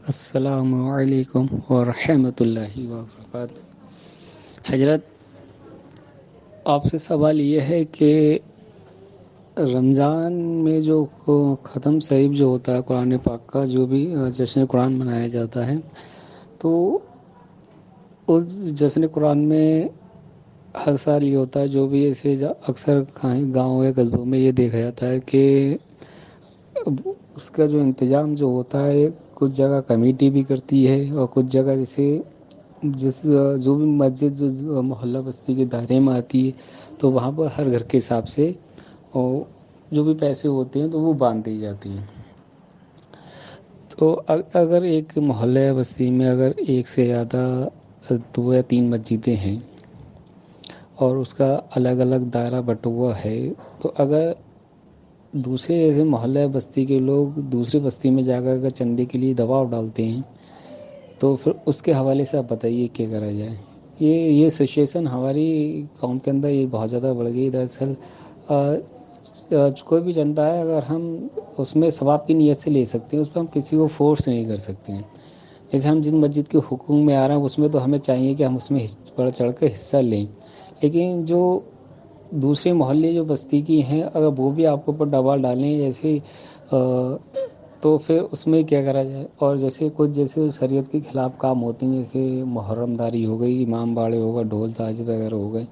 السلام علیکم ورحمۃ اللہ وبرکاتہ۔ حضرت، آپ سے سوال یہ ہے کہ رمضان میں جو ختم صحیح جو ہوتا ہے قرآن پاک کا، جو بھی جشن قرآن منایا جاتا ہے، تو اس جشن قرآن میں ہر سال یہ ہوتا ہے، جو بھی ایسے اکثر گاؤں یا قصبوں میں یہ دیکھا جاتا ہے کہ اس کا جو انتظام جو ہوتا ہے کچھ جگہ کمیٹی بھی کرتی ہے، اور کچھ جگہ جیسے جو بھی مسجد جو محلہ بستی کے دائرے میں آتی ہے تو وہاں پر ہر گھر کے حساب سے اور جو بھی پیسے ہوتے ہیں تو وہ باندھ دی جاتی ہیں۔ تو اگر ایک محلہ بستی میں اگر ایک سے زیادہ 2 یا 3 مسجدیں ہیں اور اس کا الگ الگ دائرہ بٹا ہوا ہے، تو اگر دوسرے ایسے محلہ بستی کے لوگ دوسری بستی میں جا کر چندے کے لیے دباؤ ڈالتے ہیں، تو پھر اس کے حوالے سے آپ بتائیے کیا کرا جائے۔ یہ سچویشن ہماری قوم کے اندر یہ بہت زیادہ بڑھ گئی۔ دراصل کوئی بھی چندہ ہے، اگر ہم اس میں ثواب کی نیت سے لے سکتے ہیں، اس پہ ہم کسی کو فورس نہیں کر سکتے ہیں۔ جیسے ہم جن مسجد کے حکم میں آ رہے ہیں اس میں تو ہمیں چاہیے کہ ہم اس میں بڑھ چڑھ کر حصہ لیں، لیکن جو دوسرے محلے جو بستی کی ہیں اگر وہ بھی آپ کے اوپر دباؤ ڈالیں جیسے تو پھر اس میں کیا کرا جائے۔ اور جیسے کچھ جیسے شریعت کے خلاف کام ہوتے ہیں، جیسے محرم داری ہو گئی، امام باڑے ہو گئے، ڈھول تاج وغیرہ ہو گئے،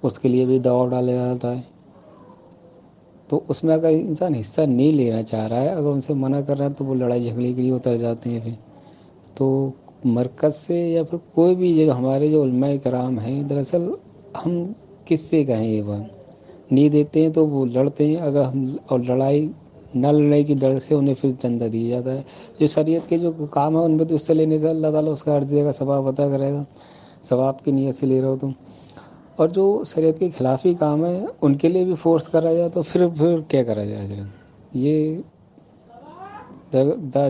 اس کے لیے بھی دباؤ ڈالا جاتا ہے۔ تو اس میں اگر انسان حصہ نہیں لینا چاہ رہا ہے، اگر ان سے منع کر رہا ہے تو وہ لڑائی جھگڑے کے لیے اتر جاتے ہیں۔ پھر تو مرکز سے یا پھر کوئی بھی جو ہمارے جو علماء کرام ہیں، دراصل ہم کس سے کہیں یہ بات نہیں دیتے ہیں تو وہ لڑتے ہیں، اگر ہم اور لڑائی نہ لڑنے کی ڈر سے انہیں پھر چندہ دیا جاتا ہے۔ جو شریعت کے جو کام ہے ان میں تو اس سے لینے سے اللہ تعالیٰ اس کا عرض دے گا، ثواب عطا کرے گا، ثواب کی نیت سے لے رہے ہو تم۔ اور جو شریعت کے خلافی کام ہے ان کے لیے بھی فورس کرا جائے تو پھر کیا کرا جائے حضرت؟ یہ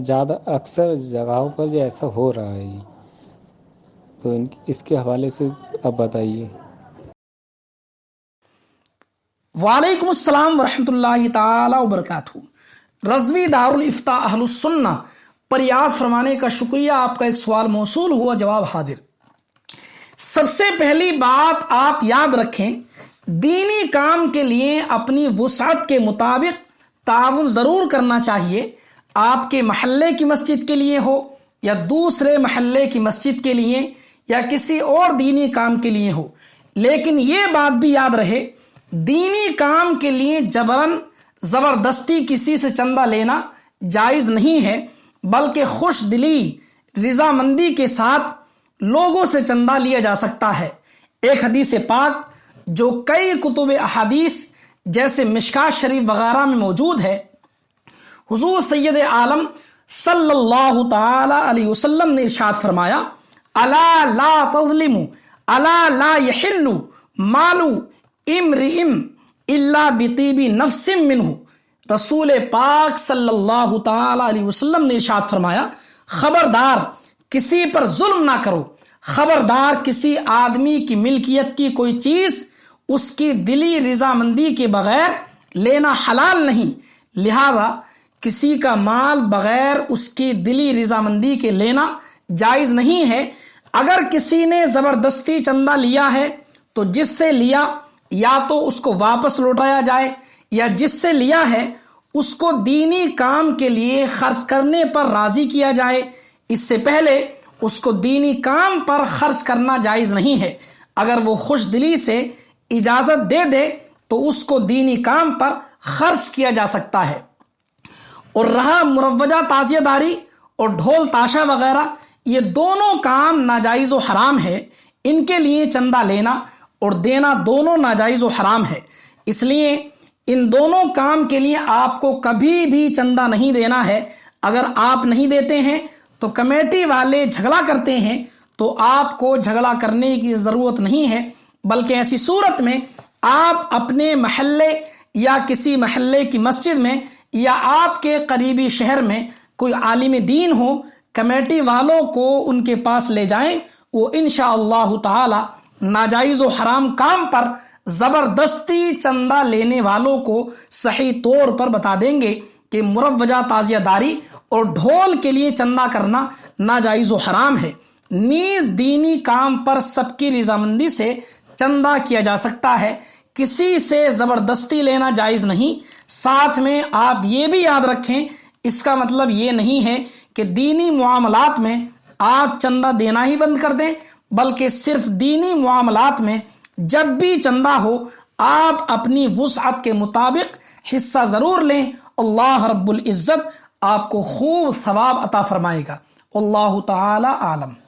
زیادہ اکثر جگہوں پر جو ایسا ہو رہا ہے، تو اس کے حوالے سے اب بتائیے۔ وعلیکم السلام ورحمۃ اللہ تعالی وبرکاتہ۔ رضوی دارالافتاء اہل السنہ پر یاد فرمانے کا شکریہ۔ آپ کا ایک سوال موصول ہوا، جواب حاضر۔ سب سے پہلی بات آپ یاد رکھیں، دینی کام کے لیے اپنی وسعت کے مطابق تعاون ضرور کرنا چاہیے۔ آپ کے محلے کی مسجد کے لیے ہو یا دوسرے محلے کی مسجد کے لیے یا کسی اور دینی کام کے لیے ہو، لیکن یہ بات بھی یاد رہے، دینی کام کے لیے جبراً زبردستی کسی سے چندہ لینا جائز نہیں ہے، بلکہ خوش دلی رضامندی کے ساتھ لوگوں سے چندہ لیا جا سکتا ہے۔ ایک حدیث پاک جو کئی کتب احادیث جیسے مشکات شریف وغیرہ میں موجود ہے، حضور سید عالم صلی اللہ تعالی علیہ وسلم نے ارشاد فرمایا، الا لا تظلموا الا لا يحل مال امرئ الا بطیب نفس منہ۔ رسول پاک صلی اللہ تعالی علیہ وسلم نے ارشاد فرمایا، خبردار کسی پر ظلم نہ کرو، خبردار کسی آدمی کی ملکیت کی کوئی چیز اس کی دلی رضامندی کے بغیر لینا حلال نہیں، لہذا کسی کا مال بغیر اس کی دلی رضامندی کے لینا جائز نہیں ہے۔ اگر کسی نے زبردستی چندہ لیا ہے تو جس سے لیا یا تو اس کو واپس لوٹایا جائے، یا جس سے لیا ہے اس کو دینی کام کے لیے خرچ کرنے پر راضی کیا جائے۔ اس سے پہلے اس کو دینی کام پر خرچ کرنا جائز نہیں ہے۔ اگر وہ خوش دلی سے اجازت دے دے تو اس کو دینی کام پر خرچ کیا جا سکتا ہے۔ اور رہا مروجہ تعزیہ داری اور ڈھول تاشا وغیرہ، یہ دونوں کام ناجائز و حرام ہے۔ ان کے لیے چندہ لینا اور دینا دونوں ناجائز و حرام ہے، اس لیے ان دونوں کام کے لیے آپ کو کبھی بھی چندہ نہیں دینا ہے۔ اگر آپ نہیں دیتے ہیں تو کمیٹی والے جھگڑا کرتے ہیں، تو آپ کو جھگڑا کرنے کی ضرورت نہیں ہے، بلکہ ایسی صورت میں آپ اپنے محلے یا کسی محلے کی مسجد میں یا آپ کے قریبی شہر میں کوئی عالم دین ہو، کمیٹی والوں کو ان کے پاس لے جائیں، وہ انشاءاللہ تعالی ناجائز و حرام کام پر زبردستی چندہ لینے والوں کو صحیح طور پر بتا دیں گے کہ مروجہ تعزیہ داری اور ڈھول کے لیے چندہ کرنا ناجائز و حرام ہے۔ نیز دینی کام پر سب کی رضامندی سے چندہ کیا جا سکتا ہے، کسی سے زبردستی لینا جائز نہیں۔ ساتھ میں آپ یہ بھی یاد رکھیں، اس کا مطلب یہ نہیں ہے کہ دینی معاملات میں آپ چندہ دینا ہی بند کر دیں، بلکہ صرف دینی معاملات میں جب بھی چندہ ہو آپ اپنی وسعت کے مطابق حصہ ضرور لیں۔ اللہ رب العزت آپ کو خوب ثواب عطا فرمائے گا۔ اللہ تعالی عالم۔